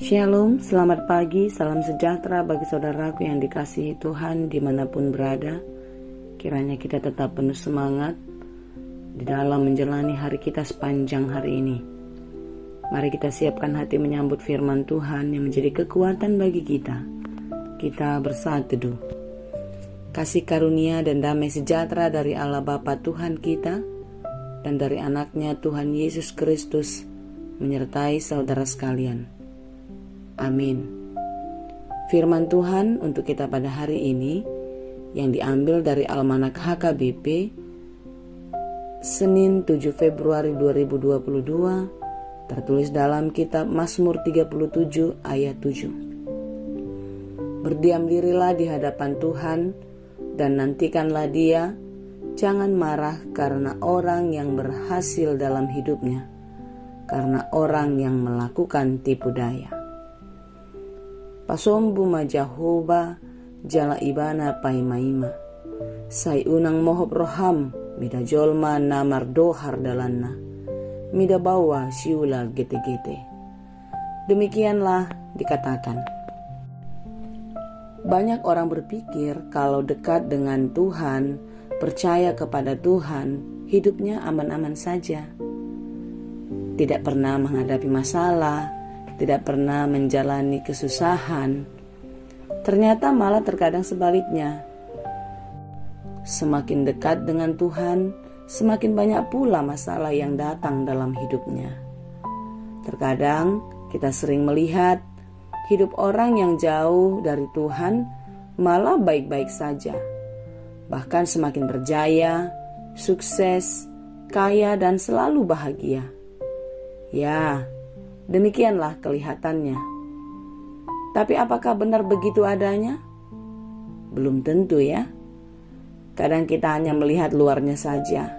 Shalom, selamat pagi, salam sejahtera bagi saudaraku yang dikasihi Tuhan dimanapun berada. Kiranya kita tetap penuh semangat di dalam menjalani hari kita sepanjang hari ini. Mari kita siapkan hati menyambut firman Tuhan yang menjadi kekuatan bagi kita. Kita bersatu teduh. Kasih karunia dan damai sejahtera dari Allah Bapa Tuhan kita dan dari anaknya Tuhan Yesus Kristus menyertai saudara sekalian. Amin. Firman Tuhan untuk kita pada hari ini yang diambil dari Almanak HKBP Senin 7 Februari 2022, tertulis dalam kitab Mazmur 37 ayat 7. Berdiam dirilah di hadapan Tuhan dan nantikanlah Dia, jangan marah karena orang yang berhasil dalam hidupnya, karena orang yang melakukan tipu daya. Pasombu majahoba jala ibana paimaima sai unang mohob roham mida jolma na mardohar dalanna mida bawa siula gete-gete. Demikianlah dikatakan. Banyak orang berpikir kalau dekat dengan Tuhan, percaya kepada Tuhan, hidupnya aman-aman saja, tidak pernah menghadapi masalah, tidak pernah menjalani kesusahan. Ternyata malah terkadang sebaliknya. Semakin dekat dengan Tuhan, semakin banyak pula masalah yang datang dalam hidupnya. Terkadang kita sering melihat hidup orang yang jauh dari Tuhan malah baik-baik saja. Bahkan semakin berjaya, sukses, kaya dan selalu bahagia. Ya, demikianlah kelihatannya. Tapi apakah benar begitu adanya? Belum tentu ya. Kadang kita hanya melihat luarnya saja,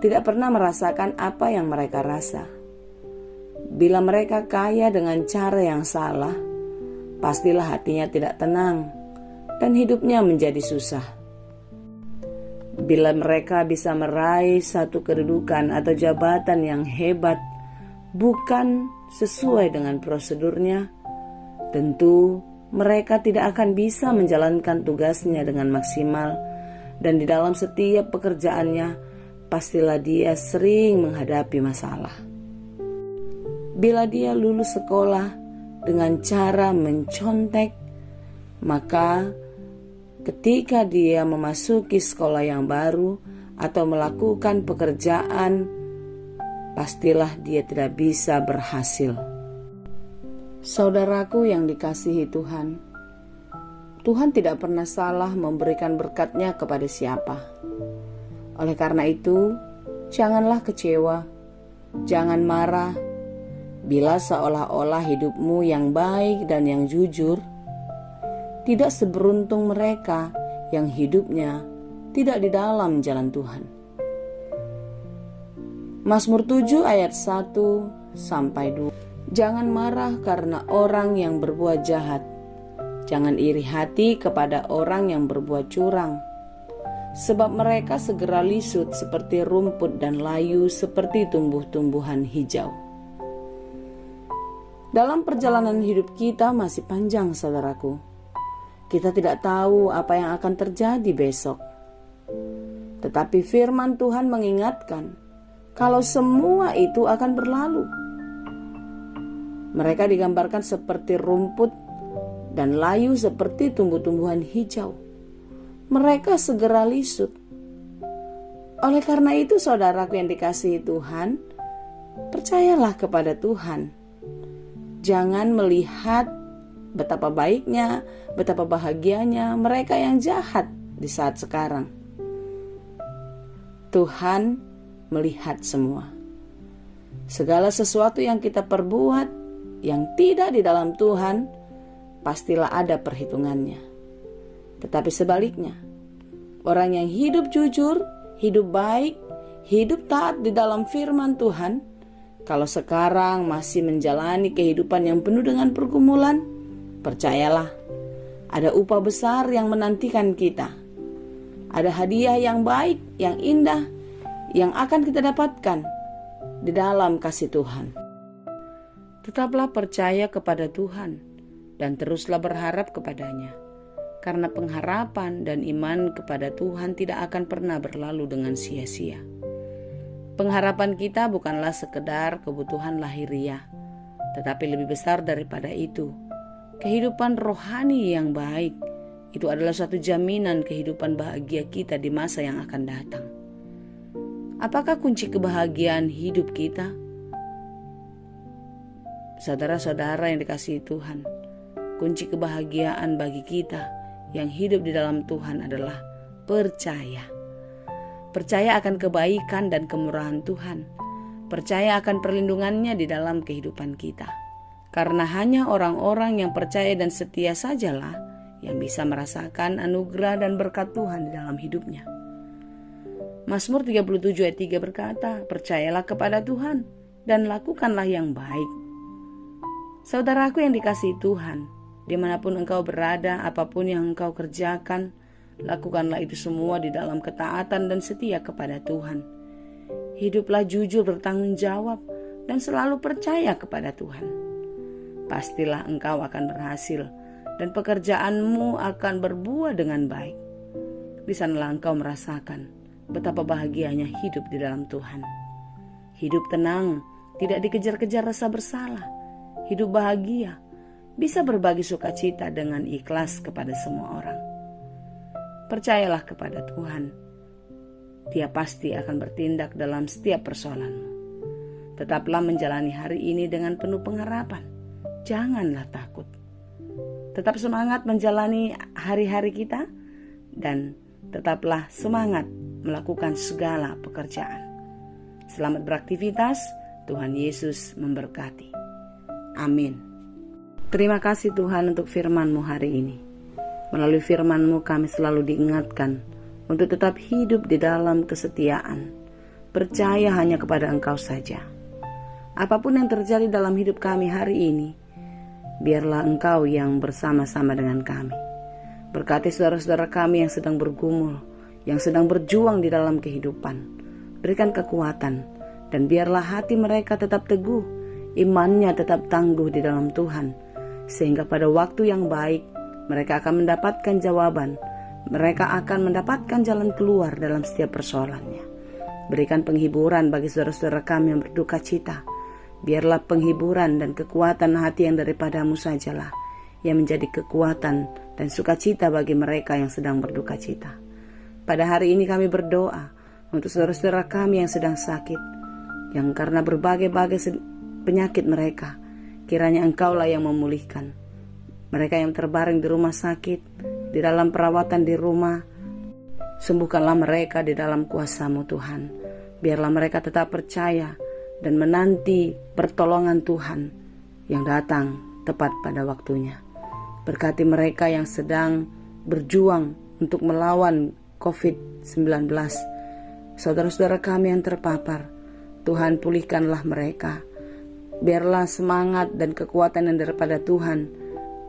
tidak pernah merasakan apa yang mereka rasa. Bila mereka kaya dengan cara yang salah, pastilah hatinya tidak tenang dan hidupnya menjadi susah. Bila mereka bisa meraih satu kedudukan atau jabatan yang hebat, bukan sesuai dengan prosedurnya, tentu mereka tidak akan bisa menjalankan tugasnya dengan maksimal, dan di dalam setiap pekerjaannya pastilah dia sering menghadapi masalah. Bila dia lulus sekolah dengan cara mencontek, maka ketika dia memasuki sekolah yang baru atau melakukan pekerjaan, pastilah dia tidak bisa berhasil. Saudaraku yang dikasihi Tuhan, Tuhan tidak pernah salah memberikan berkat-Nya kepada siapa. Oleh karena itu, janganlah kecewa, jangan marah, bila seolah-olah hidupmu yang baik dan yang jujur tidak seberuntung mereka yang hidupnya tidak di dalam jalan Tuhan. Mazmur 7 ayat 1 sampai 2. Jangan marah karena orang yang berbuat jahat. Jangan iri hati kepada orang yang berbuat curang. Sebab mereka segera lisut seperti rumput dan layu seperti tumbuh-tumbuhan hijau. Dalam perjalanan hidup kita masih panjang, saudaraku. Kita tidak tahu apa yang akan terjadi besok. Tetapi firman Tuhan mengingatkan kalau semua itu akan berlalu. Mereka digambarkan seperti rumput dan layu seperti tumbuh-tumbuhan hijau. Mereka segera lisut. Oleh karena itu, saudaraku yang dikasihi Tuhan, percayalah kepada Tuhan. Jangan melihat betapa baiknya, betapa bahagianya mereka yang jahat di saat sekarang. Tuhan melihat semua. Segala sesuatu yang kita perbuat yang tidak di dalam Tuhan, pastilah ada perhitungannya. Tetapi sebaliknya, orang yang hidup jujur, hidup baik, hidup taat di dalam firman Tuhan, kalau sekarang masih menjalani kehidupan yang penuh dengan pergumulan, percayalah, ada upah besar yang menantikan kita. Ada hadiah yang baik, yang indah, yang akan kita dapatkan di dalam kasih Tuhan. Tetaplah percaya kepada Tuhan dan teruslah berharap kepadanya, karena pengharapan dan iman kepada Tuhan tidak akan pernah berlalu dengan sia-sia. Pengharapan kita bukanlah sekedar kebutuhan lahiriah, tetapi lebih besar daripada itu. Kehidupan rohani yang baik itu adalah suatu jaminan kehidupan bahagia kita di masa yang akan datang. Apakah kunci kebahagiaan hidup kita? Saudara-saudara yang dikasihi Tuhan, kunci kebahagiaan bagi kita yang hidup di dalam Tuhan adalah percaya. Percaya akan kebaikan dan kemurahan Tuhan. Percaya akan perlindungannya di dalam kehidupan kita. Karena hanya orang-orang yang percaya dan setia sajalah yang bisa merasakan anugerah dan berkat Tuhan di dalam hidupnya. Mazmur 37 ayat 3 berkata, "Percayalah kepada Tuhan dan lakukanlah yang baik." Saudaraku yang dikasihi Tuhan, dimanapun engkau berada, apapun yang engkau kerjakan, lakukanlah itu semua di dalam ketaatan dan setia kepada Tuhan. Hiduplah jujur, bertanggung jawab, dan selalu percaya kepada Tuhan. Pastilah engkau akan berhasil dan pekerjaanmu akan berbuah dengan baik. Di sanalah engkau merasakan betapa bahagianya hidup di dalam Tuhan. Hidup tenang, tidak dikejar-kejar rasa bersalah. Hidup bahagia, bisa berbagi sukacita dengan ikhlas kepada semua orang. Percayalah kepada Tuhan. Dia pasti akan bertindak dalam setiap persoalanmu. Tetaplah menjalani hari ini dengan penuh pengharapan. Janganlah takut. Tetap semangat menjalani hari-hari kita dan tetaplah semangat melakukan segala pekerjaan. Selamat beraktivitas, Tuhan Yesus memberkati. Amin. Terima kasih Tuhan untuk firman-Mu hari ini. Melalui firman-Mu kami selalu diingatkan untuk tetap hidup di dalam kesetiaan. Percaya hanya kepada Engkau saja. Apapun yang terjadi dalam hidup kami hari ini, biarlah Engkau yang bersama-sama dengan kami. Berkati saudara-saudara kami yang sedang bergumul, yang sedang berjuang di dalam kehidupan. Berikan kekuatan dan biarlah hati mereka tetap teguh, imannya tetap tangguh di dalam Tuhan, sehingga pada waktu yang baik mereka akan mendapatkan jawaban, mereka akan mendapatkan jalan keluar dalam setiap persoalannya. Berikan penghiburan bagi saudara-saudara kami yang berduka cita. Biarlah penghiburan dan kekuatan hati yang daripada-Mu sajalah yang menjadi kekuatan dan sukacita bagi mereka yang sedang berduka cita. Pada hari ini kami berdoa untuk saudara-saudara kami yang sedang sakit, yang karena berbagai-bagai penyakit mereka, kiranya Engkaulah yang memulihkan. Mereka yang terbaring di rumah sakit, di dalam perawatan di rumah, sembuhkanlah mereka di dalam kuasa-Mu Tuhan. Biarlah mereka tetap percaya dan menanti pertolongan Tuhan yang datang tepat pada waktunya. Berkati mereka yang sedang berjuang untuk melawan COVID-19. Saudara-saudara kami yang terpapar, Tuhan pulihkanlah mereka. Biarlah semangat dan kekuatan yang daripada Tuhan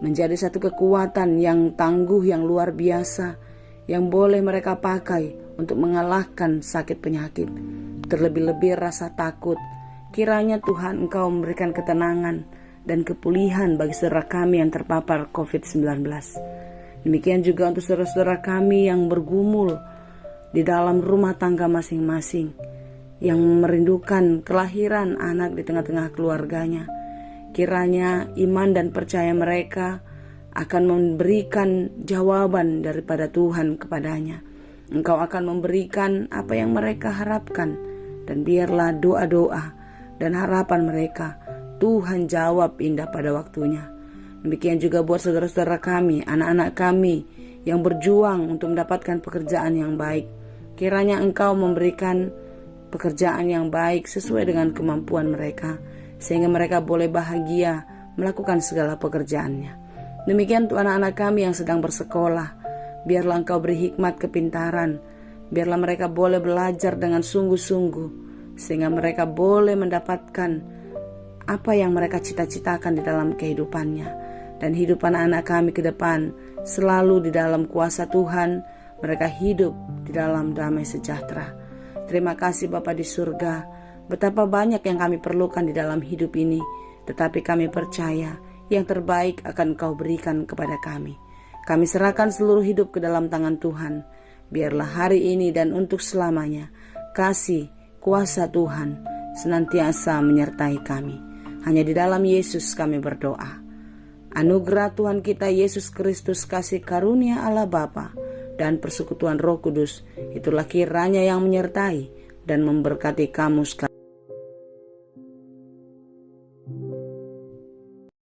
menjadi satu kekuatan yang tangguh, yang luar biasa, yang boleh mereka pakai untuk mengalahkan sakit penyakit. Terlebih-lebih rasa takut. Kiranya Tuhan Engkau memberikan ketenangan dan kepulihan bagi saudara kami yang terpapar COVID-19. Demikian juga untuk saudara-saudara kami yang bergumul di dalam rumah tangga masing-masing, yang merindukan kelahiran anak di tengah-tengah keluarganya. Kiranya iman dan percaya mereka akan memberikan jawaban daripada Tuhan kepadanya. Engkau akan memberikan apa yang mereka harapkan, dan biarlah doa-doa dan harapan mereka Tuhan jawab indah pada waktunya. Demikian juga buat saudara-saudara kami, anak-anak kami yang berjuang untuk mendapatkan pekerjaan yang baik. Kiranya Engkau memberikan pekerjaan yang baik sesuai dengan kemampuan mereka, sehingga mereka boleh bahagia melakukan segala pekerjaannya. Demikian untuk anak-anak kami yang sedang bersekolah, biarlah Engkau beri hikmat kepintaran, biarlah mereka boleh belajar dengan sungguh-sungguh, sehingga mereka boleh mendapatkan apa yang mereka cita-citakan di dalam kehidupannya. Dan hidup anak-anak kami ke depan selalu di dalam kuasa Tuhan, mereka hidup di dalam damai sejahtera. Terima kasih Bapa di surga, betapa banyak yang kami perlukan di dalam hidup ini. tetapi kami percaya yang terbaik akan Kau berikan kepada kami. Kami serahkan seluruh hidup ke dalam tangan Tuhan. Biarlah hari ini dan untuk selamanya kasih kuasa Tuhan senantiasa menyertai kami. Hanya di dalam Yesus kami berdoa. Anugerah Tuhan kita Yesus Kristus, kasih karunia Allah Bapa dan persekutuan Roh Kudus itulah kiranya yang menyertai dan memberkati kamu sekalian.